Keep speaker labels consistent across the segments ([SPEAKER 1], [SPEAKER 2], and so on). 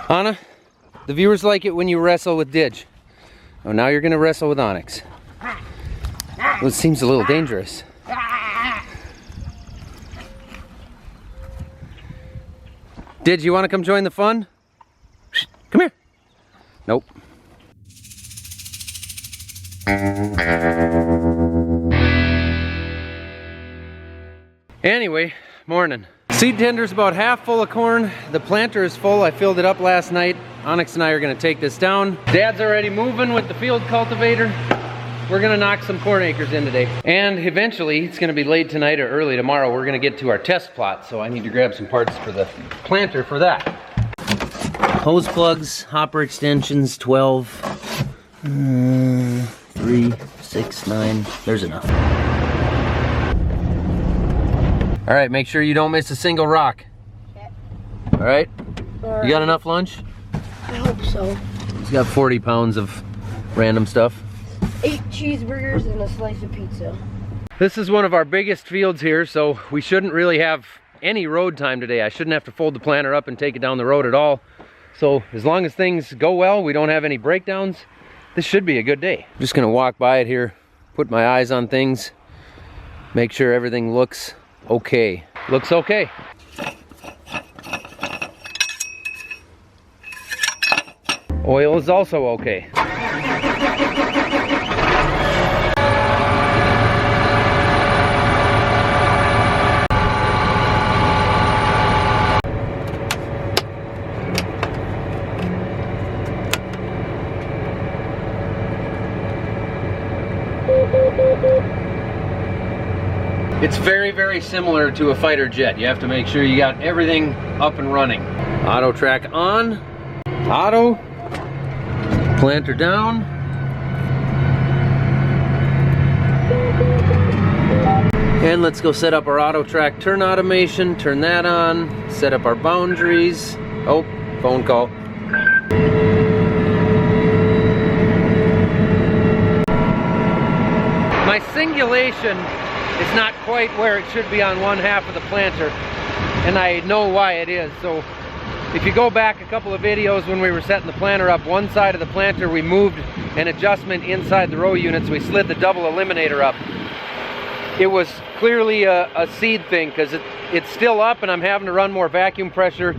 [SPEAKER 1] Anna, the viewers like it when you wrestle with Didge. Oh, now you're gonna wrestle with Onyx. Well, it seems a little dangerous. Didge, you wanna come join the fun? Come here. Nope. Anyway, morning. Seed tender's about half full of corn. The planter is full. I filled it up last night. Onyx and I are gonna take this down. Dad's already moving with the field cultivator. We're gonna knock some corn acres in today. And eventually, it's gonna be late tonight or early tomorrow, we're gonna get to our test plot. So I need to grab some parts for the planter for that. Hose plugs, hopper extensions, 12. 3, 6, 9, there's enough. All right, make sure you don't miss a single rock. Okay. All right? You got enough lunch?
[SPEAKER 2] I hope so.
[SPEAKER 1] He's got 40 pounds of random stuff.
[SPEAKER 2] 8 cheeseburgers and a slice of pizza.
[SPEAKER 1] This is one of our biggest fields here, so we shouldn't really have any road time today. I shouldn't have to fold the planter up and take it down the road at all. So as long as things go well, we don't have any breakdowns, this should be a good day. I'm just gonna walk by it here, put my eyes on things, make sure everything looks okay. Looks okay. Oil is also okay. It's very, very similar to a fighter jet. You have to make sure you got everything up and running. Auto track on, auto, planter down. And let's go set up our auto track turn automation, turn that on, set up our boundaries. Oh, phone call. My singulation is not quite where it should be on one half of the planter, and I know why it is. So if you go back a couple of videos when we were setting the planter up, one side of the planter we moved an adjustment inside the row units. We slid the double eliminator up. It was clearly a seed thing because it's still up and I'm having to run more vacuum pressure,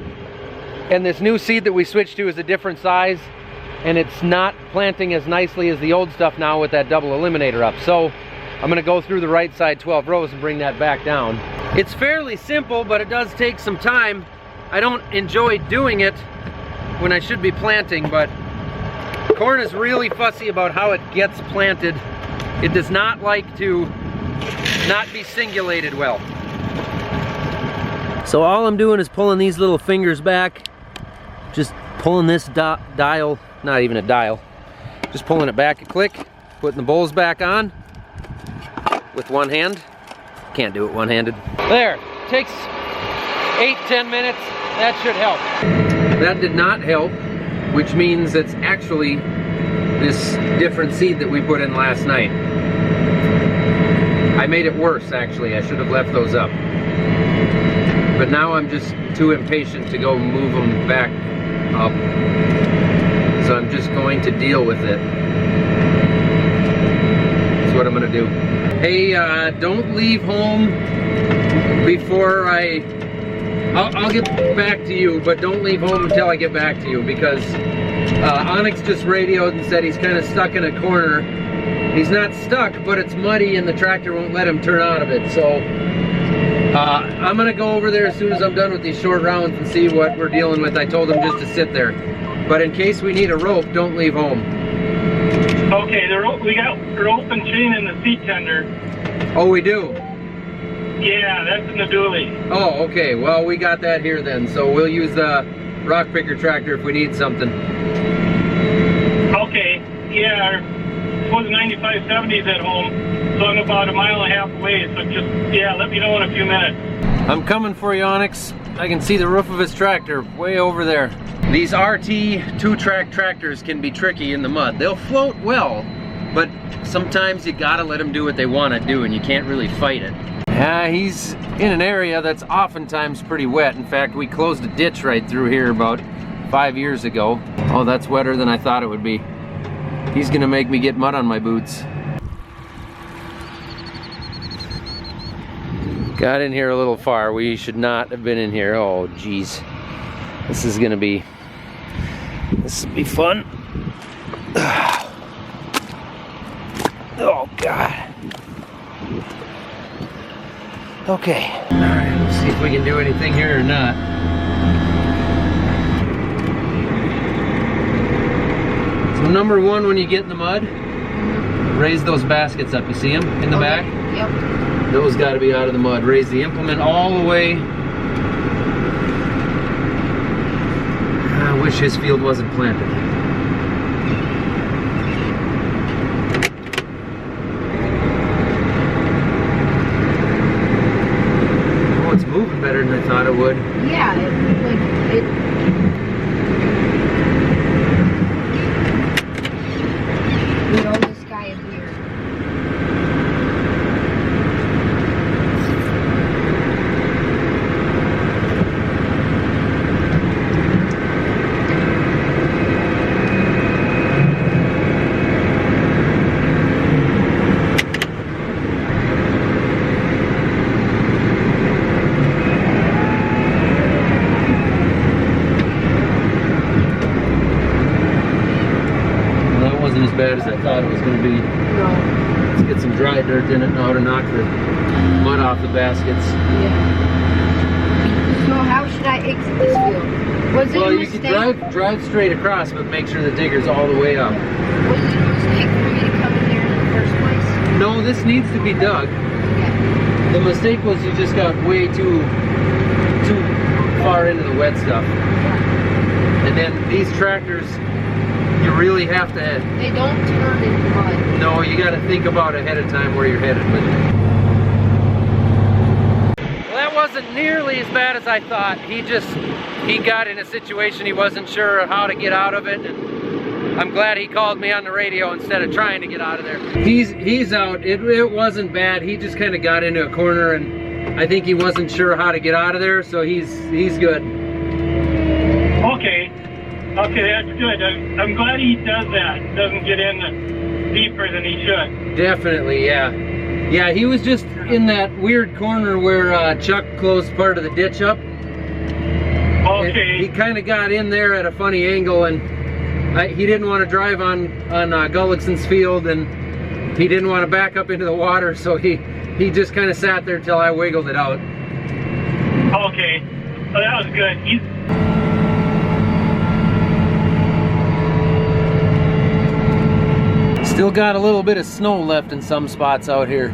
[SPEAKER 1] and this new seed that we switched to is a different size and it's not planting as nicely as the old stuff now with that double eliminator up. So I'm gonna go through the right side 12 rows and bring that back down. It's fairly simple, but it does take some time. I don't enjoy doing it when I should be planting, but corn is really fussy about how it gets planted. It does not like to not be singulated well. So all I'm doing is pulling these little fingers back, just pulling this dial, not even a dial, just pulling it back a click, putting the bowls back on with one hand. Can't do it one-handed. There, takes 8-10 minutes. That should help. That did not help, which means it's actually this different seed that we put in last night. I made it worse, actually. I should have left those up. But now I'm just too impatient to go move them back up. So I'm just going to deal with it. That's what I'm gonna do. Hey, don't leave home before I'll get back to you, but don't leave home until I get back to you, because Onyx just radioed and said he's kind of stuck in a corner. He's not stuck, but it's muddy and the tractor won't let him turn out of it. So I'm gonna go over there as soon as I'm done with these short rounds and see what we're dealing with. I told him just to sit there. But in case we need a rope, don't leave home.
[SPEAKER 3] Okay, we got rope and chain in the seed tender.
[SPEAKER 1] Oh, we do?
[SPEAKER 3] Yeah, that's in the dually.
[SPEAKER 1] Oh, okay. Well, we got that here then. So we'll use the rock picker tractor if we need something.
[SPEAKER 3] Okay, yeah, our 9570's at home, so I'm about 1.5 miles away, so just, yeah, let me know in a few minutes.
[SPEAKER 1] I'm coming for you, Onyx. I can see the roof of his tractor way over there. These RT 2-track tractors can be tricky in the mud. They'll float well, but sometimes you gotta let them do what they want to do and you can't really fight it. He's in an area that's oftentimes pretty wet. In fact, we closed a ditch right through here about 5 years ago. Oh, that's wetter than I thought it would be. He's gonna make me get mud on my boots. Got in here a little far. We should not have been in here. Oh, geez. This will be fun. Oh, God. Okay. All right, let's see if we can do anything here or not. So number one, when you get in the mud, raise those baskets up. You see them in the back?
[SPEAKER 2] Yep.
[SPEAKER 1] Those got to be out of the mud. Raise the implement all the way. I wish his field wasn't planted. Oh, it's moving better than I thought it would.
[SPEAKER 2] Yeah, you know, this guy is weird.
[SPEAKER 1] As bad as I thought it was going to be.
[SPEAKER 2] No.
[SPEAKER 1] Let's get some dry dirt in it now to knock the mud off the baskets.
[SPEAKER 2] Yeah. So how should I exit this field? Was it
[SPEAKER 1] Well,
[SPEAKER 2] a
[SPEAKER 1] you
[SPEAKER 2] mistake?
[SPEAKER 1] can drive straight across, but make sure the digger's all the way up.
[SPEAKER 2] Was it a mistake for me to come in here in the first place?
[SPEAKER 1] No, this needs to be dug.
[SPEAKER 2] Okay.
[SPEAKER 1] The mistake was you just got way too far into the wet stuff. And then these tractors, you really have to
[SPEAKER 2] They don't turn into mud.
[SPEAKER 1] No, you got to think about ahead of time where you're headed with it. Well, that wasn't nearly as bad as I thought. He got in a situation he wasn't sure how to get out of it, and I'm glad he called me on the radio instead of trying to get out of there. He's out. It wasn't bad. He just kind of got into a corner, and I think he wasn't sure how to get out of there, so he's good.
[SPEAKER 3] Okay. Okay, that's good. I'm glad he does that. Doesn't get in deeper than he should.
[SPEAKER 1] Definitely, yeah. Yeah, he was just in that weird corner where Chuck closed part of the ditch up.
[SPEAKER 3] Okay.
[SPEAKER 1] He kind of got in there at a funny angle, and he didn't want to drive on Gullickson's field, and he didn't want to back up into the water, so he just kind of sat there till I wiggled it out.
[SPEAKER 3] Okay. Well, that was good.
[SPEAKER 1] Still got a little bit of snow left in some spots out here.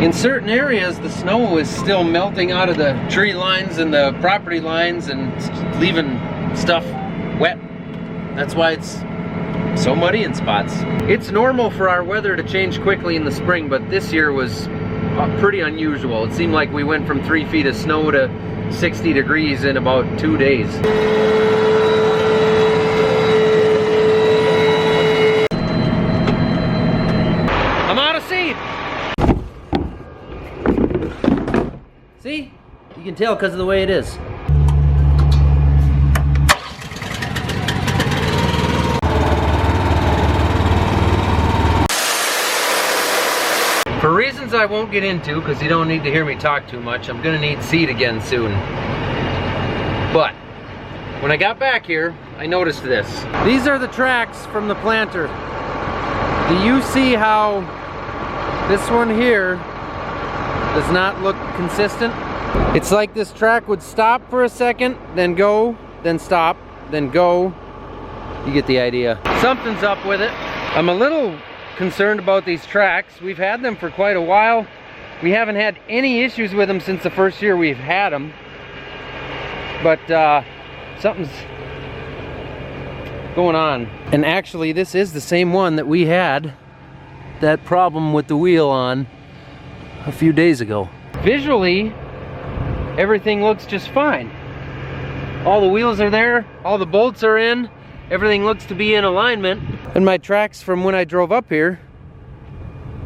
[SPEAKER 1] In certain areas, the snow is still melting out of the tree lines and the property lines and leaving stuff wet. That's why it's so muddy in spots. It's normal for our weather to change quickly in the spring, but this year was pretty unusual. It seemed like we went from 3 feet of snow to 60 degrees in about 2 days. See? You can tell because of the way it is. For reasons I won't get into, because you don't need to hear me talk too much, I'm gonna need seed again soon. But when I got back here, I noticed this. These are the tracks from the planter. Do you see how this one here does not look consistent? It's like this track would stop for a second, then go, then stop, then go. You get the idea. Something's up with it. I'm a little concerned about these tracks. We've had them for quite a while. We haven't had any issues with them since the first year we've had them. But something's going on. And actually, this is the same one that we had that problem with the wheel on a few days ago. Visually, everything looks just fine. All the wheels are there, all the bolts are in, everything looks to be in alignment, and my tracks from when I drove up here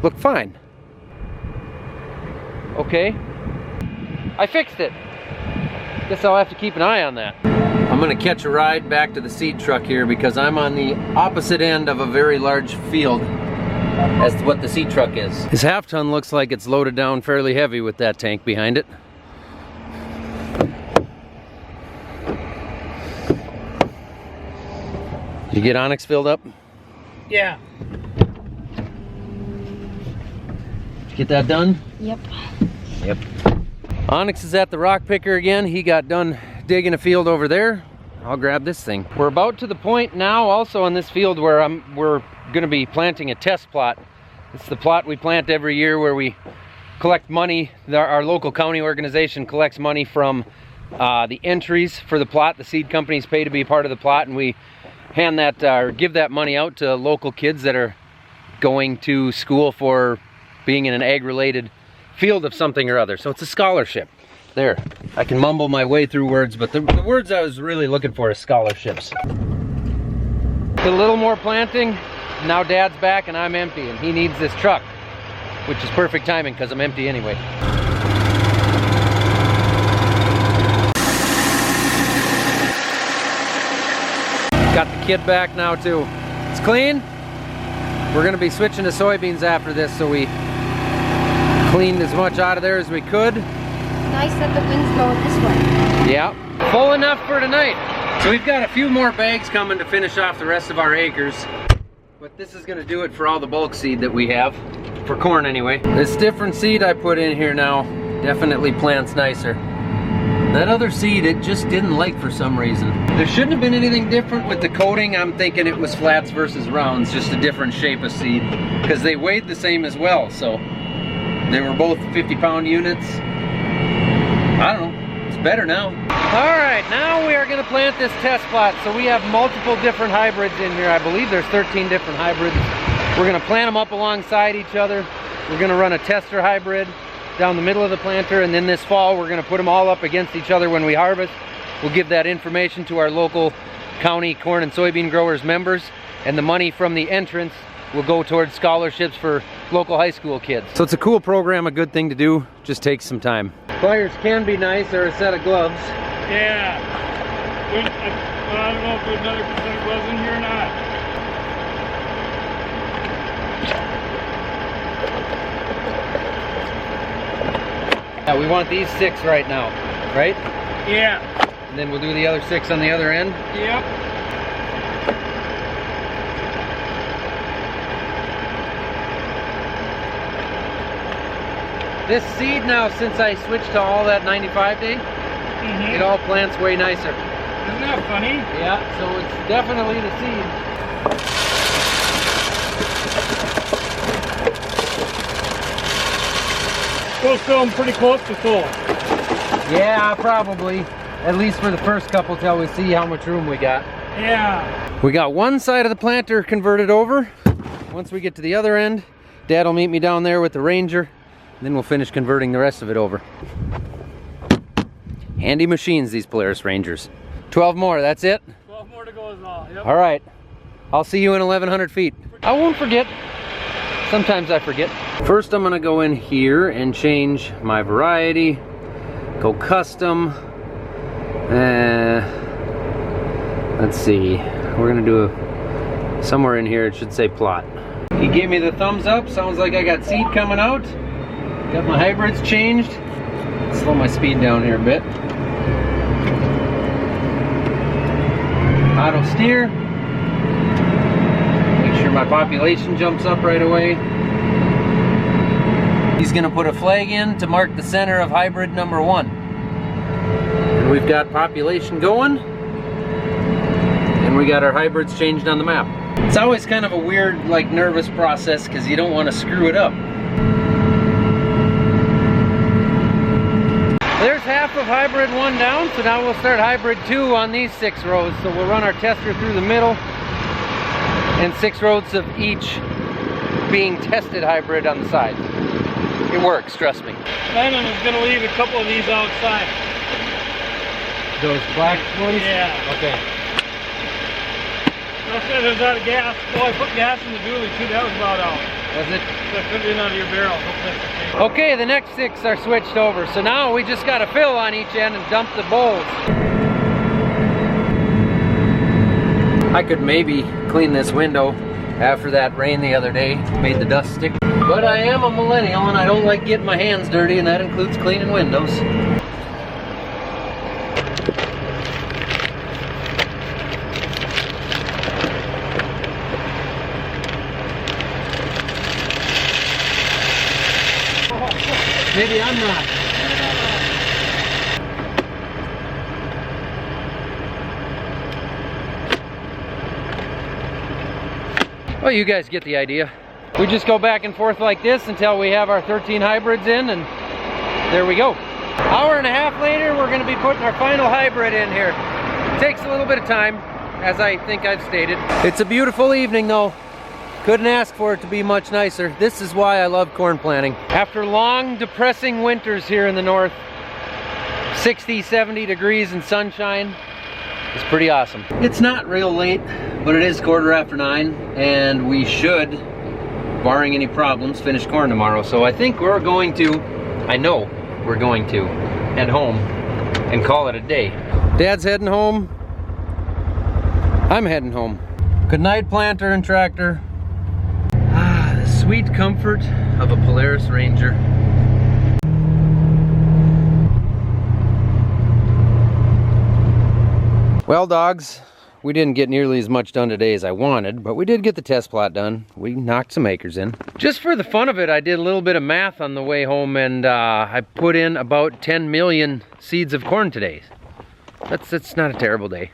[SPEAKER 1] look fine. Okay, I fixed it. Guess I'll have to keep an eye on that. I'm gonna catch a ride back to the seed truck here because I'm on the opposite end of a very large field as to what the seed truck is. This half ton looks like it's loaded down fairly heavy with that tank behind it. You get Onyx filled up?
[SPEAKER 3] Yeah.
[SPEAKER 1] Did you get that done?
[SPEAKER 2] Yep.
[SPEAKER 1] Yep. Onyx is at the rock picker again. He got done digging a field over there. I'll grab this thing. We're about to the point now also on this field where we're gonna be planting a test plot. It's the plot we plant every year where we collect money. Our local county organization collects money from the entries for the plot. The seed companies pay to be part of the plot, and we hand that or give that money out to local kids that are going to school for being in an ag-related field of something or other. So it's a scholarship. There, I can mumble my way through words, but the words I was really looking for is scholarships. Did a little more planting. Now Dad's back and I'm empty, and he needs this truck, which is perfect timing because I'm empty anyway. Got the kid back now too. It's clean. We're gonna be switching to soybeans after this, so we cleaned as much out of there as we could.
[SPEAKER 2] Nice that the wind's going this way.
[SPEAKER 1] Yeah, full enough for tonight. So we've got a few more bags coming to finish off the rest of our acres, but this is gonna do it for all the bulk seed that we have, for corn anyway. This different seed I put in here now definitely plants nicer. That other seed, it just didn't like for some reason. There shouldn't have been anything different with the coating. I'm thinking it was flats versus rounds, just a different shape of seed, because they weighed the same as well, so they were both 50-pound units. I don't know, it's better now. All right, now we are gonna plant this test plot. So we have multiple different hybrids in here. I believe there's 13 different hybrids. We're gonna plant them up alongside each other. We're gonna run a tester hybrid down the middle of the planter, and then this fall we're gonna put them all up against each other when we harvest. We'll give that information to our local county corn and soybean growers members, and the money from the entrance will go towards scholarships for local high school kids. So it's a cool program, a good thing to do, just takes some time. Pliers can be nice, or a set of gloves.
[SPEAKER 3] Yeah. I don't know if there's another set of gloves in here or not.
[SPEAKER 1] Yeah, we want these 6 right now, right?
[SPEAKER 3] Yeah.
[SPEAKER 1] And then we'll do the other 6 on the other end.
[SPEAKER 3] Yep.
[SPEAKER 1] This seed now, since I switched to all that 95 day, it all plants way nicer.
[SPEAKER 3] Isn't that funny?
[SPEAKER 1] Yeah, so it's definitely the seed.
[SPEAKER 3] We'll fill them pretty close to full.
[SPEAKER 1] Yeah, probably. At least for the first couple till we see how much room we got.
[SPEAKER 3] Yeah.
[SPEAKER 1] We got one side of the planter converted over. Once we get to the other end, Dad will meet me down there with the Ranger. Then we'll finish converting the rest of it over. Handy machines, these Polaris Rangers. 12 more, that's it?
[SPEAKER 3] 12 more to go is all. Yep.
[SPEAKER 1] All right. I'll see you in 1,100 feet. I won't forget. Sometimes I forget. First, I'm gonna go in here and change my variety. Go custom. Let's see. We're gonna do somewhere in here, it should say plot. He gave me the thumbs up. Sounds like I got seed coming out. Got my hybrids changed. Slow my speed down here a bit. Auto steer. Make sure my population jumps up right away. He's gonna put a flag in to mark the center of hybrid number 1. And we've got population going. And we got our hybrids changed on the map. It's always kind of a weird, like, nervous process because you don't want to screw it up. There's half of hybrid 1 down, so now we'll start hybrid 2 on these 6 rows. So we'll run our tester through the middle, and 6 rows of each being tested hybrid on the sides. It works, trust me.
[SPEAKER 3] Lennon is going to leave a couple of these outside.
[SPEAKER 1] Those black ones?
[SPEAKER 3] Yeah.
[SPEAKER 1] Okay.
[SPEAKER 3] I said there's out of gas. Oh, I put gas in the dually too. That was about out.
[SPEAKER 1] Was it?
[SPEAKER 3] That could be out of your barrel.
[SPEAKER 1] Okay, the next 6 are switched over. So now we just got to fill on each end and dump the bowls. I could maybe clean this window after that rain the other day made the dust stick. But I am a millennial and I don't like getting my hands dirty, and that includes cleaning windows. Maybe I'm not. Well, you guys get the idea. We just go back and forth like this until we have our 13 hybrids in, and there we go. Hour and a half later, we're going to be putting our final hybrid in here. It takes a little bit of time, as I think I've stated. It's a beautiful evening though. Couldn't ask for it to be much nicer. This is why I love corn planting. After long, depressing winters here in the north, 60, 70 degrees and sunshine, it's pretty awesome. It's not real late, but it is 9:15, and we should, barring any problems, finish corn tomorrow. So I think we're going to, I know we're going to, head home and call it a day. Dad's heading home. I'm heading home. Good night, planter and tractor. The sweet comfort of a Polaris Ranger. Well, dogs, we didn't get nearly as much done today as I wanted, but we did get the test plot done. We knocked some acres in. Just for the fun of it, I did a little bit of math on the way home, and I put in about 10 million seeds of corn today. That's not a terrible day.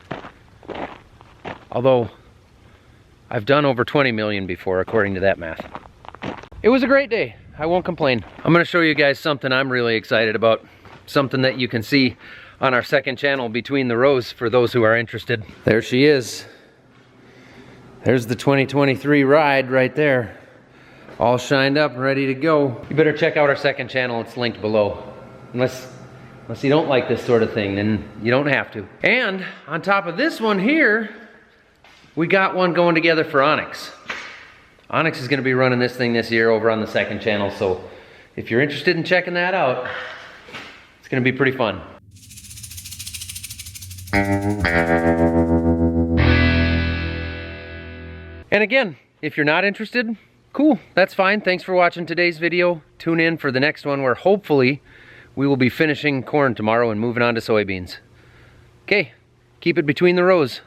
[SPEAKER 1] Although, I've done over 20 million before, according to that math. It was a great day. I won't complain. I'm gonna show you guys something I'm really excited about. Something that you can see on our second channel, Between the Rows, for those who are interested. There she is. There's the 2023 ride right there. All shined up, ready to go. You better check out our second channel, it's linked below. Unless you don't like this sort of thing, then you don't have to. And on top of this one here, we got one going together for Onyx. Onyx is gonna be running this thing this year over on the second channel, so if you're interested in checking that out, it's gonna be pretty fun. And again, if you're not interested, cool, that's fine. Thanks for watching today's video. Tune in for the next one where hopefully we will be finishing corn tomorrow and moving on to soybeans. Okay, keep it between the rows.